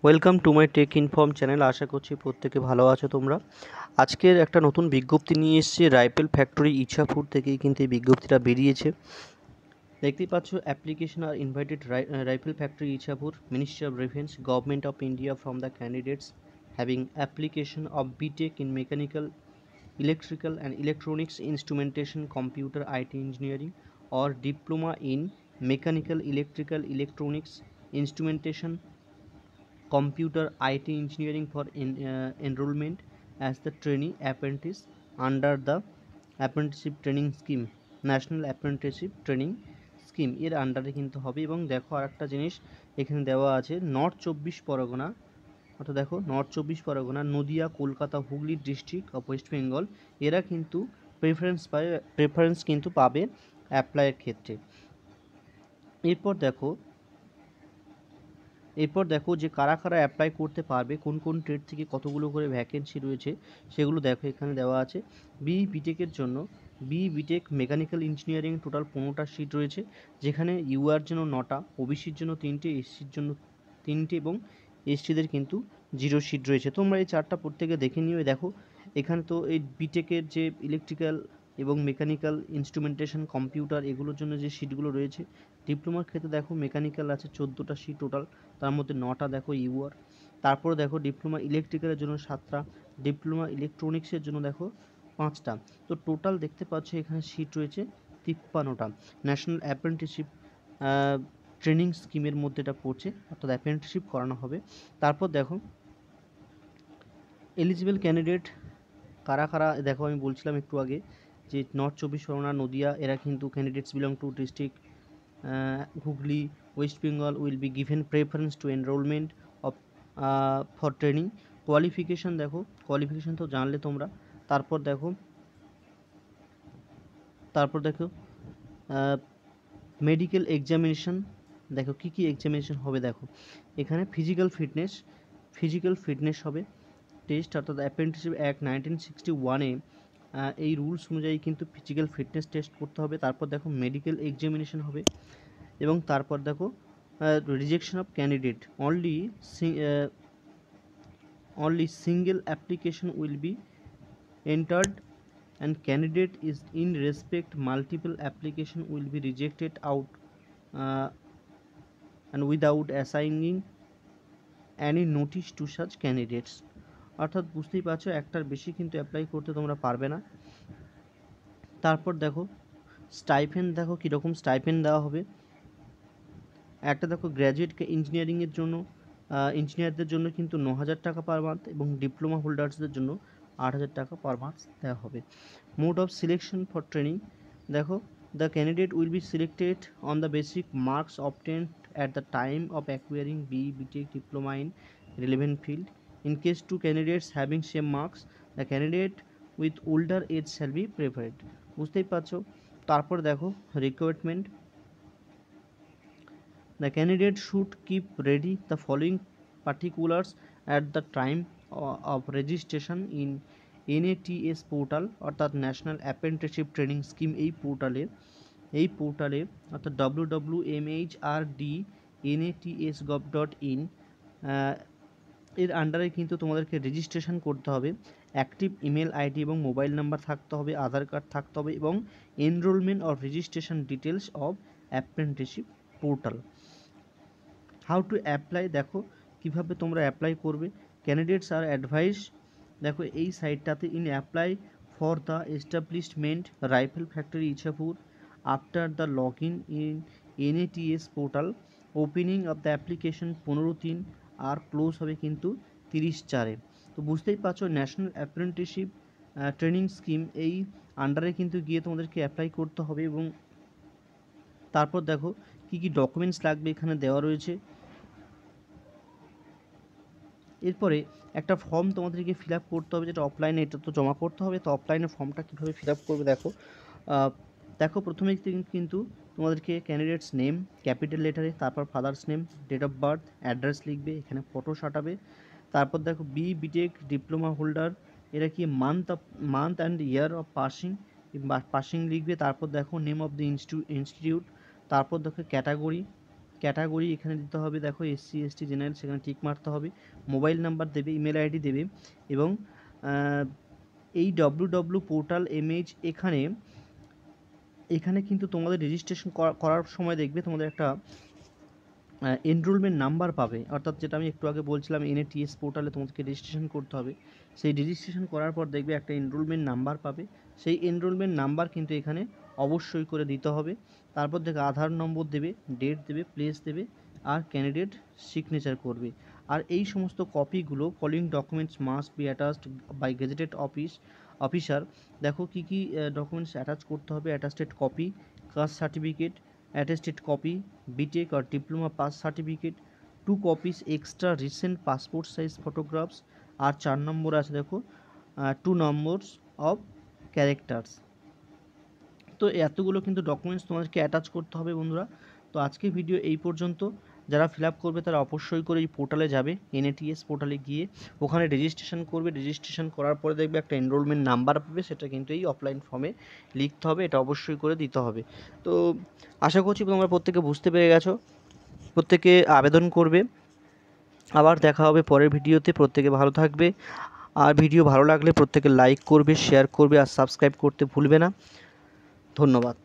Welcome to my tech inform channel. আশা করছি প্রত্যেকে ভালো আছো তোমরা। আজকের একটা নতুন বিজ্ঞপ্তি নিয়ে এসেছি রাইফেল ফ্যাক্টরি ইছাপুর থেকেই কিন্তু এই বিজ্ঞপ্তিটা বেরিয়েছে। দেখতেই পাচ্ছ, অ্যাপ্লিকেশন আর invited rifle factory Ichapur, ministry of defence, government of India from the candidates having application of BTech in mechanical, electrical and electronics instrumentation, computer IT engineering, or diploma in mechanical, electrical, electronics instrumentation, computer IT engineering for enrollment as the trainee apprentice under the apprenticeship training scheme, national apprenticeship training scheme এর আন্ডারে কিন্তু হবে। এবং দেখো আরেকটা জিনিস এখানে দেওয়া আছে, নর্থ চব্বিশ পরগনা, অর্থাৎ দেখো নর্থ চব্বিশ Pargana, Nadia, Kolkata, Hooghly district of West Bengal, এরা কিন্তু প্রেফারেন্স কিন্তু পাবে অ্যাপ্লাইয়ের ক্ষেত্রে। এরপর দেখো যে কারা কারা অ্যাপ্লাই করতে পারবে, কোন কোন ট্রেড থেকে কতগুলো করে ভ্যাকেন্সি রয়েছে সেগুলো দেখো এখানে দেওয়া আছে। বিটেকের জন্য বিটেক মেকানিক্যাল ইঞ্জিনিয়ারিং টোটাল 15টা সিট রয়েছে, যেখানে ইউআর জন্য 9টা, ওবিসির জন্য 3টে, এসসির জন্য 3টে এবং এসটিদের কিন্তু 0 সিট রয়েছে। তোমরা এই চারটা প্রত্যেকে দেখে নিও। দেখো এখানে তো এই বিটেকের যে ইলেকট্রিক্যাল এবং মেকানিক্যাল ইনস্ট্রুমেন্টেশন, কম্পিউটার, এগুলোর জন্য যে সিটগুলো রয়েছে। ডিপ্লোমার ক্ষেত্রে দেখো মেকানিক্যাল আছে 14টা সিট টোটাল, তার মধ্যে 9টা দেখো ইউআর। তারপরে দেখো ডিপ্লোমা ইলেকট্রিক্যালের জন্য 7টা, ডিপ্লোমা ইলেকট্রনিক্সের জন্য দেখো 5টা। তো টোটাল দেখতে পাচ্ছ এখানে সিট রয়েছে 53টা। ন্যাশনাল অ্যাপ্রেন্টিসশিপ ট্রেনিং স্কিমের মধ্যে এটা পড়ছে, অর্থাৎ অ্যাপ্রেন্টিসশিপ করানো হবে। তারপর দেখো এলিজিবল ক্যান্ডিডেট কারা কারা, দেখো আমি বলছিলাম একটু আগে যে নর্থ চব্বিশ পরগনা, নদিয়া, এরা কিন্তু candidates belong to district Hooghly, West Bengal will be given preference to enrolment of for training. Qualification দেখো, কোয়ালিফিকেশান তো জানলে তোমরা। তারপর দেখো মেডিকেল এক্সামিনেশান, দেখো কী কী এক্সামিনেশান হবে। দেখো এখানে ফিজিক্যাল ফিটনেস হবে টেস্ট, অর্থাৎ অ্যাপ্রেন্টিসশিপ অ্যাক্ট 1961-এ এই রুলস অনুযায়ী কিন্তু ফিজিক্যাল ফিটনেস টেস্ট করতে হবে। তারপর দেখো মেডিকেল এক্সামিনেশান হবে, এবং তারপর দেখো rejection of candidate, only single application will be entered and candidate is in respect multiple application will be rejected out and without assigning any notice to such candidates। অর্থাৎ বুঝতেই পারছো একটার বেশি কিন্তু অ্যাপ্লাই করতে তোমরা পারবে না। তারপর দেখো স্টাইপেন্ড, দেখো কীরকম স্টাইপেন্ড দেওয়া হবে। একটা দেখো গ্র্যাজুয়েট ইঞ্জিনিয়ারিংয়ের জন্য, ইঞ্জিনিয়ারদের জন্য কিন্তু 9,000 টাকা পার মান্থ, এবং ডিপ্লোমা হোল্ডার্সদের জন্য 8,000 টাকা পার মান্থ দেওয়া হবে। Mode of selection for training, দেখো the candidate will be selected on the basic marks obtained at the time of acquiring BTech diploma in relevant field. In case two candidates having same marks, the candidate with older age shall be preferred. বুঝতেই পারছো। তারপর দেখো recruitment, the candidate should keep ready the following particulars at the time of registration in NATS portal, অর্থাৎ national apprenticeship training scheme. এই পোর্টালে অর্থাৎ www.mhrd.nats.gov.in এর আন্ডারে কিন্তু তোমাদেরকে রেজিস্ট্রেশন করতে হবে। অ্যাক্টিভ ইমেল আইডি এবং মোবাইল নাম্বার থাকতে হবে, আধার কার্ড থাকতে হবে, এবং enrolment of registration details of apprenticeship portal. How to apply, দেখো কীভাবে তোমরা অ্যাপ্লাই করবে। ক্যান্ডিডেটস আর অ্যাডভাইস, দেখো এই সাইটটাতে in apply for the establishment rifle factory Ichhapur after the log in NATS portal. Opening of the application 15/3 আর close হবে কিন্তু 30/4-এ। তো বুঝতেই পারছো ন্যাশনাল অ্যাপ্রেন্টিসশিপ ট্রেনিং স্কিম এই আন্ডারে কিন্তু গিয়ে তোমাদেরকে অ্যাপ্লাই করতে হবে। এবং তারপর দেখো কী কী ডকুমেন্টস লাগবে এখানে দেওয়া রয়েছে। এরপরে একটা ফর্ম তোমাদেরকে ফিল আপ করতে হবে, যেটা অফলাইনে এটা তো জমা করতে হবে। তো অফলাইনে ফর্মটা কীভাবে ফিল আপ করবে দেখো প্রথমে কিন্তু তোমাদেরকে ক্যান্ডিডেটস নেম ক্যাপিটাল লেটারে, তারপর father's name, date of birth, address লিখবে, এখানে ফটো সাঁটাবে। তারপর দেখো বিটেক ডিপ্লোমা হোল্ডার এরা কি month and year of passing লিখবে। তারপর দেখো নেম অফ দ্য ইনস্টিটিউট, তারপর দেখো ক্যাটাগরি, ক্যাটাগরি এখানে দিতে হবে, দেখো এসসি এসটি জেনারেল, সেখানে টিক মারতে হবে। মোবাইল নাম্বার দেবে, ইমেল আইডি দেবে, এবং এই www পোর্টাল এমএইচ এখানে কিন্তু তোমাদের রেজিস্ট্রেশন করার সময় দেখবে তোমাদের একটা এনরোলমেন্ট নাম্বার পাবে, অর্থাৎ যেটা আমি একটু আগে বলছিলাম এনএটিএস পোর্টালে তোমাদেরকে রেজিস্ট্রেশন করতে হবে। সেই রেজিস্ট্রেশন করার পর দেখবে একটা এনরোলমেন্ট নাম্বার পাবে, সেই এনরোলমেন্ট নাম্বার কিন্তু এখানে অবশ্যই করে দিতে হবে। তারপর দেখে আধার নম্বর দেবে, ডেট দেবে, প্লেস দেবে, আর ক্যান্ডিডেট সিগনেচার করবে। আর এই সমস্ত কপিগুলো following documents must be attached by gazetted officer. দেখো কী কী ডকুমেন্টস অ্যাটাচ করতে হবে: attested copy, caste certificate, attested copy, BTech or diploma pass certificate, 2 copies extra recent passport size photographs, আর 4 নম্বর আছে দেখো 2 নম্বরস অফ ক্যারেক্টার্স। তো এতগুলো কিন্তু ডকুমেন্টস তোমাদেরকে অ্যাটাচ করতে হবে বন্ধুরা। তো আজকে ভিডিও এই পর্যন্ত। যারা ফিল আপ করবে তারা অবশ্যই করে এই পোর্টালে যাবে, এনএটিএস পোর্টালে গিয়ে ওখানে রেজিস্ট্রেশন করবে। রেজিস্ট্রেশন করার পরে দেখবে একটা এনরোলমেন্ট নাম্বার পাবে, সেটা কিন্তু এই অফলাইন ফর্মে লিখতে হবে, এটা অবশ্যই করে দিতে হবে। তো আশা করছি তোমরা প্রত্যেকে বুঝতে পেরে গেছো, প্রত্যেকে আবেদন করবে। আবার দেখা হবে পরের ভিডিওতে, প্রত্যেকে ভালো থাকবে। আর ভিডিও ভালো লাগলে প্রত্যেকে লাইক করবে, শেয়ার করবে, আর সাবস্ক্রাইব করতে ভুলবে না। ধন্যবাদ।